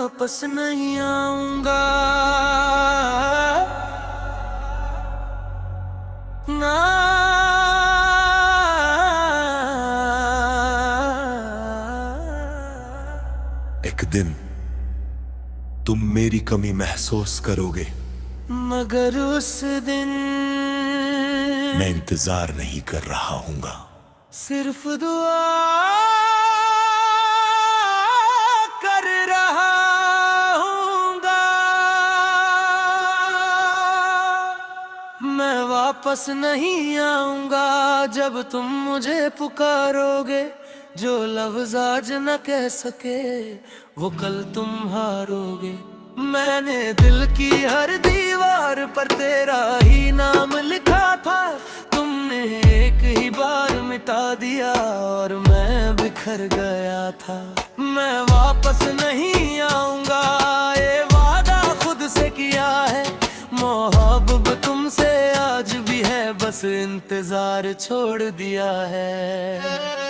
वापस नहीं आऊंगा ना। एक दिन तुम मेरी कमी महसूस करोगे, मगर उस दिन मैं इंतजार नहीं कर रहा हूंगा। सिर्फ दुआ कर रहा हूंगा। मैं वापस नहीं आऊंगा जब तुम मुझे पुकारोगे। जो लफ्ज़ आज न कह सके वो कल तुम हारोगे। मैंने दिल की हर दीवार पर तेरा ही नाम लिखा था। तुमने एक ही बार मिटा दिया और मैं बिखर गया था। मैं वापस नहीं आऊंगा, ये वादा खुद से किया है। मोहब्बत तुमसे आज भी है, बस इंतजार छोड़ दिया है।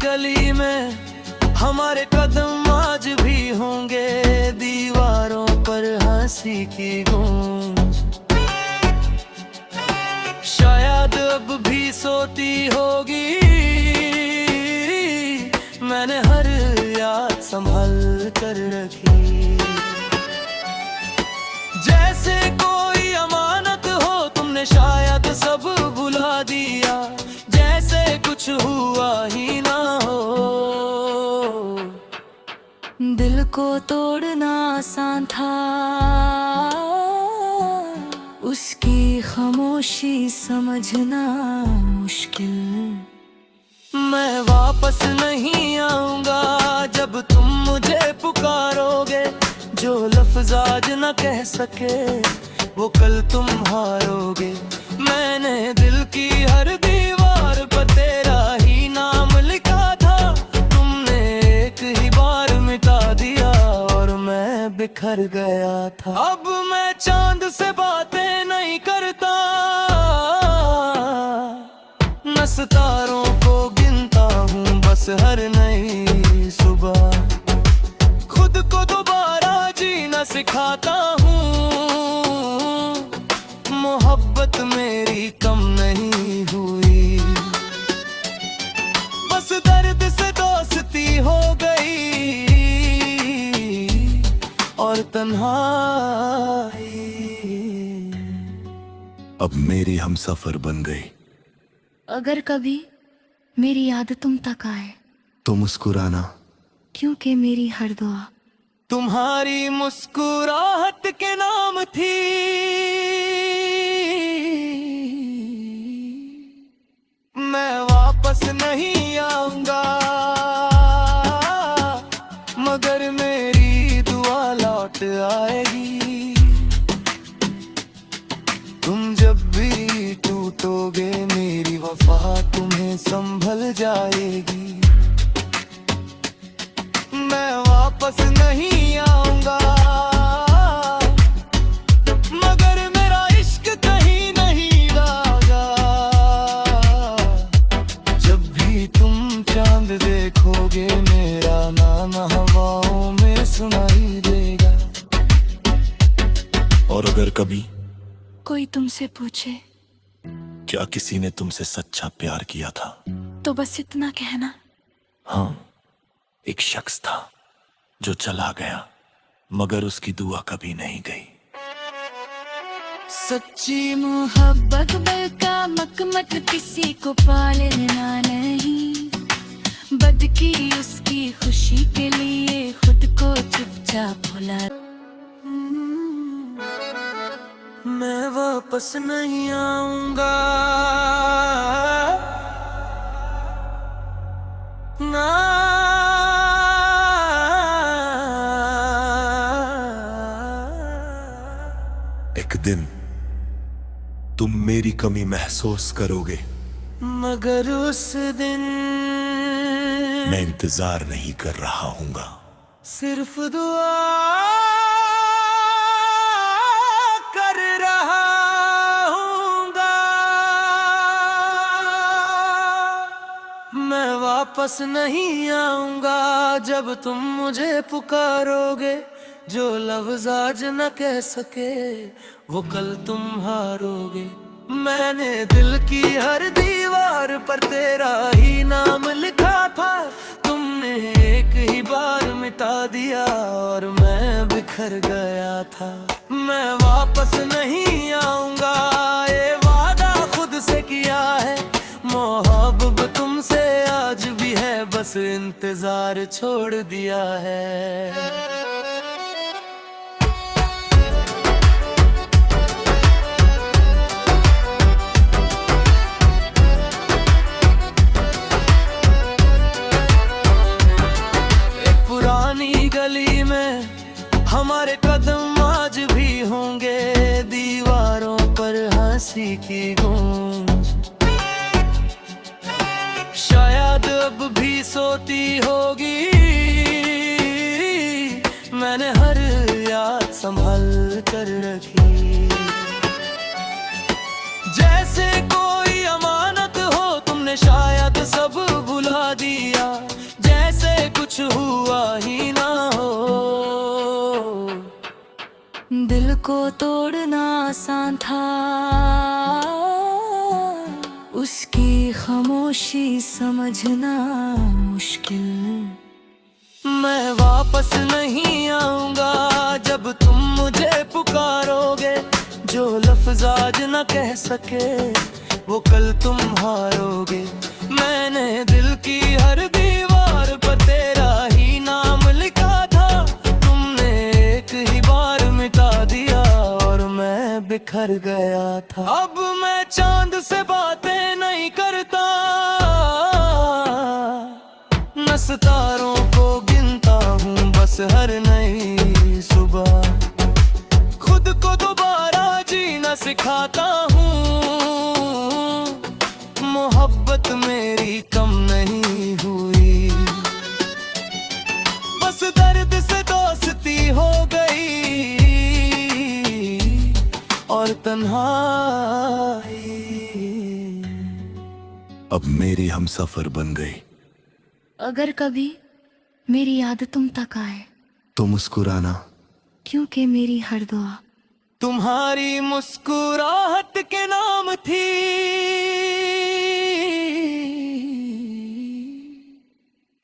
गली में हमारे कदम आज भी होंगे, दीवारों पर हंसी की गूंज शायद अब भी सोती होगी। मैंने हर याद संभल कर रखी, जैसे कोई अमानत हो। तुमने शायद सब भुला दिया, जैसे कुछ हुआ ही ना हो। दिल को तोड़ना आसान था, उसकी खामोशी समझना मुश्किल। मैं वापस नहीं आऊंगा जब तुम मुझे पुकारोगे। जो लफ्ज़ आज न कह सके वो कल तुम हारोगे। मैंने दिल की हर दीवार पर तेरा ही नाम लिखा था। तुमने एक ही बार मिटा दिया और मैं बिखर गया था। अब मैं चांद से बातें नहीं करता, न सितारों को गिनता हूँ बस हर नई सुबह। खुद को दोबारा जीना सिखाता हूँ। मोहब्बत मेरी कम नहीं हुई, बस दर्द से दोस्ती हो गई और तन्हाई अब मेरी हमसफर बन गई। अगर कभी मेरी याद तुम तक आए तो मुस्कुराना, क्योंकि मेरी हर दुआ तुम्हारी मुस्कुराहट के नाम थी। मैं वापस नहीं आऊंगा, मगर मेरी दुआ लौट आएगी। तुम जब भी टूटोगे मेरी वफा तुम्हें संभल जाएगी। मैं वापस नहीं आऊंगा, मगर मेरा इश्क कहीं नहीं लागा। जब भी तुम चांद देखोगे मेरा नाम हवाओं में सुनाई देगा। और अगर कभी कोई तुमसे पूछे क्या किसी ने तुमसे सच्चा प्यार किया था, तो बस इतना कहना, हाँ, एक शख्स था जो चला गया मगर उसकी दुआ कभी नहीं गई। सच्ची मोहब्बत का मकमक किसी को पालना नहीं। बद की उसकी खुशी के लिए खुद को चुपचाप भुला। मैं वापस नहीं आऊंगा ना। एक दिन तुम मेरी कमी महसूस करोगे, मगर उस दिन मैं इंतजार नहीं कर रहा हूंगा। सिर्फ दुआ वापस नहीं आऊंगा जब तुम मुझे पुकारोगे। जो लफ्ज़ आज न कह सके वो कल तुम हारोगे। मैंने दिल की हर दीवार पर तेरा ही नाम लिखा था। तुमने एक ही बार मिटा दिया और मैं बिखर गया था। मैं वापस नहीं आऊंगा ये वादा खुद से किया है। मोहब्बत तुमसे आज भी है, बस इंतजार छोड़ दिया है। गली में हमारे कदम आज भी होंगे, दीवारों पर हंसी की गूंज शायद अब भी सोती होगी। मैंने हर याद संभल कर रखी, जैसे कोई अमानत हो। तुमने शायद सब भुला दिया, जैसे कुछ हुआ ही ना हो। दिल को तोड़ना आसान था, उसकी खामोशी समझना मुश्किल। मैं वापस नहीं आऊंगा जब तुम मुझे पुकारोगे। जो लफ्ज़ आज न कह सके वो कल तुम हारोगे। मैंने दिल की हर दीवार पर तेरा ही नाम लिखा था। तुमने एक ही बार मिटा दिया और मैं बिखर गया था। अब मैं चांद से बातें नहीं करता, न सितारों को गिनता हूँ बस हर नई सुबह। खुद को दोबारा जीना सिखाता हूँ। मोहब्बत मेरी कम नहीं हुई, बस दर्द से दोस्ती हो गई और तन्हाई अब मेरी हमसफर बन गई। अगर कभी मेरी याद तुम तक आए तो मुस्कुराना, क्योंकि मेरी हर दुआ तुम्हारी मुस्कुराहट के नाम थी।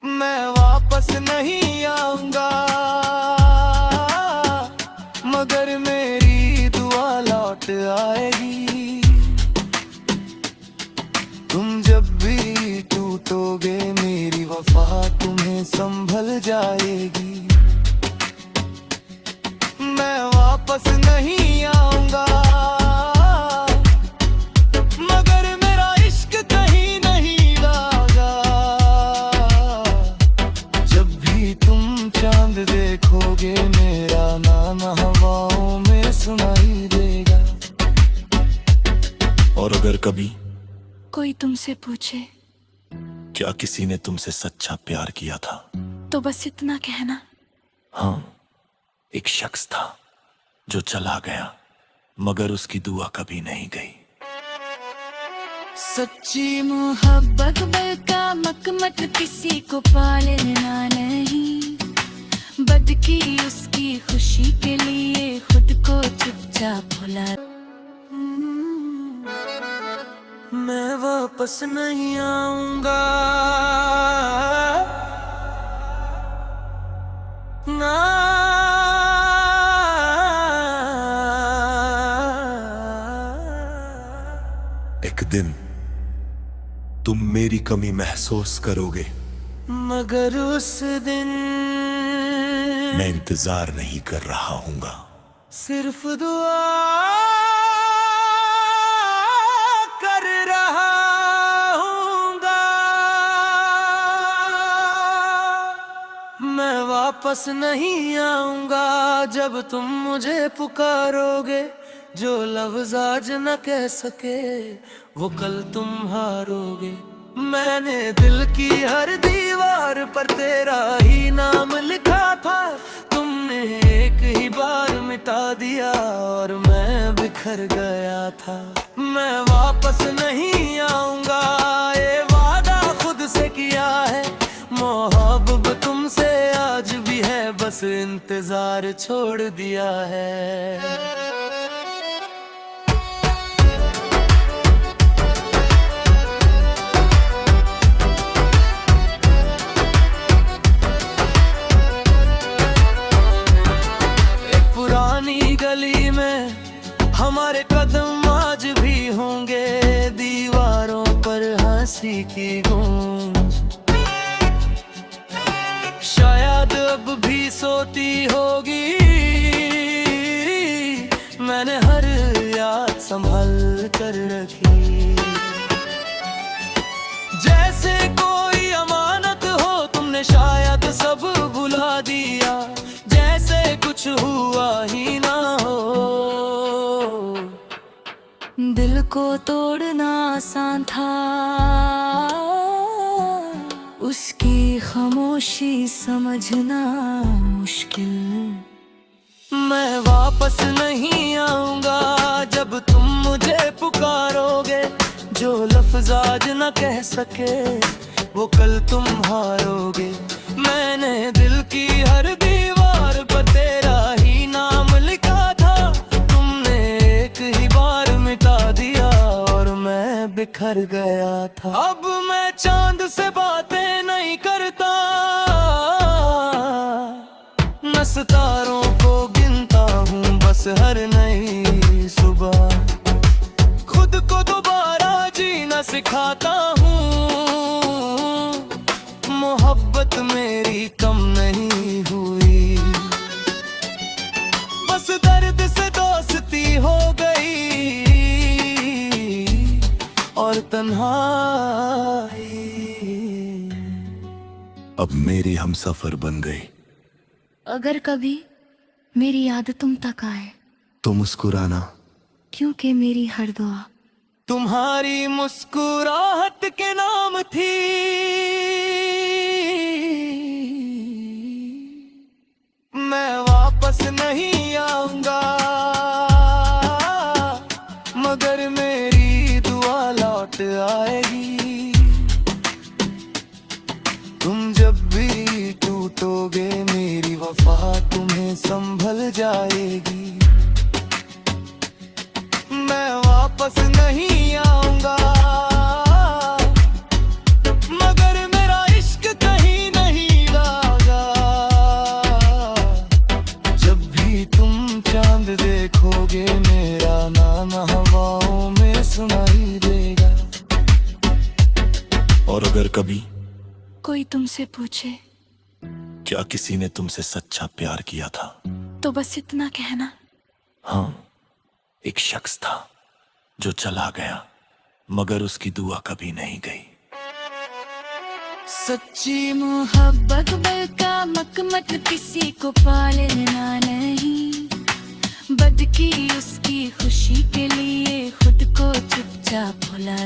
मैं वापस नहीं आऊंगा मगर मेरी दुआ लौट आएगी। तुम जब भी टूटोगे मेरी वफा तुम्हें संभल जाएगी। मैं वापस नहीं आऊंगा मगर मेरा इश्क कहीं नहीं लागा। जब भी तुम चांद देखोगे मेरा नाम हवाओं में सुनाई देगा। और अगर कभी कोई तुमसे पूछे क्या किसी ने तुमसे सच्चा प्यार किया था, तो बस इतना कहना, हाँ, एक शख्स था जो चला गया मगर उसकी दुआ कभी नहीं गई। सच्ची मोहब्बत का मकमट किसी को पालना नहीं। बद की उसकी खुशी के लिए खुद को चुपचाप भुला। मैं वापस नहीं आऊंगा ना। एक दिन तुम मेरी कमी महसूस करोगे मगर उस दिन मैं इंतजार नहीं कर रहा हूँगा। सिर्फ दुआ कर रहा हूँगा। मैं वापस नहीं आऊंगा जब तुम मुझे पुकारोगे। जो लफ्ज़ आज न कह सके वो कल तुम हारोगे। मैंने दिल की हर दीवार पर तेरा ही नाम लिखा था। तुमने एक ही बार मिटा दिया और मैं बिखर गया था। मैं वापस नहीं आऊंगा ये वादा खुद से किया है। बस इंतजार छोड़ दिया है। गली में हमारे कदम आज भी होंगे, दीवारों पर हंसी की गूंज शायद अब भी सोती होगी। मैंने हर याद संभल कर रखी, जैसे कोई अमानत हो तुमने शायद सब भुला दिया, जैसे कुछ हुआ ही ना हो। दिल को तोड़ना आसान था, उसकी खामोशी समझना मुश्किल। मैं वापस नहीं आऊंगा जब तुम मुझे पुकारोगे, जो लफ्ज़ आज न कह सके वो कल तुम हारोगे। मैंने दिल की हर दीवार पर तेरा ही नाम लिखा था, तुमने एक ही बार मिटा दिया और मैं बिखर गया था। अब मैं चांद से बातें नहीं करता, न सितारों को गिनता हूँ बस हर नई सुबह, खुद को दोबारा जीना सिखाता हूँ। मोहब्बत मेरी कम नहीं हुई, बस दर्द से दोस्ती हो गई और तन्हाई अब मेरी हमसफर बन गई। अगर कभी मेरी याद तुम तक आए तो मुस्कुराना, क्योंकि मेरी हर दुआ तुम्हारी मुस्कुराहट के नाम थी। मैं वापस नहीं आऊंगा मगर मेरी दुआ लौट आएगी। तुम जब भी टूटोगे मेरी वफा तुम्हें संभल जाएगी। मैं वापस नहीं आऊंगा मगर मेरा इश्क कहीं नहीं लागा। जब भी तुम चांद देखोगे मेरा नाम हवाओं में सुनाई देगा। और अगर कभी कोई तुमसे पूछे क्या किसी ने तुमसे सच्चा प्यार किया था, तो बस इतना कहना, हाँ, एक शख्स था जो चला गया मगर उसकी दुआ कभी नहीं गई। सच्ची मोहब्बत का मकमट किसी को पालना नहीं, बद की उसकी खुशी के लिए खुद को चुपचाप भुला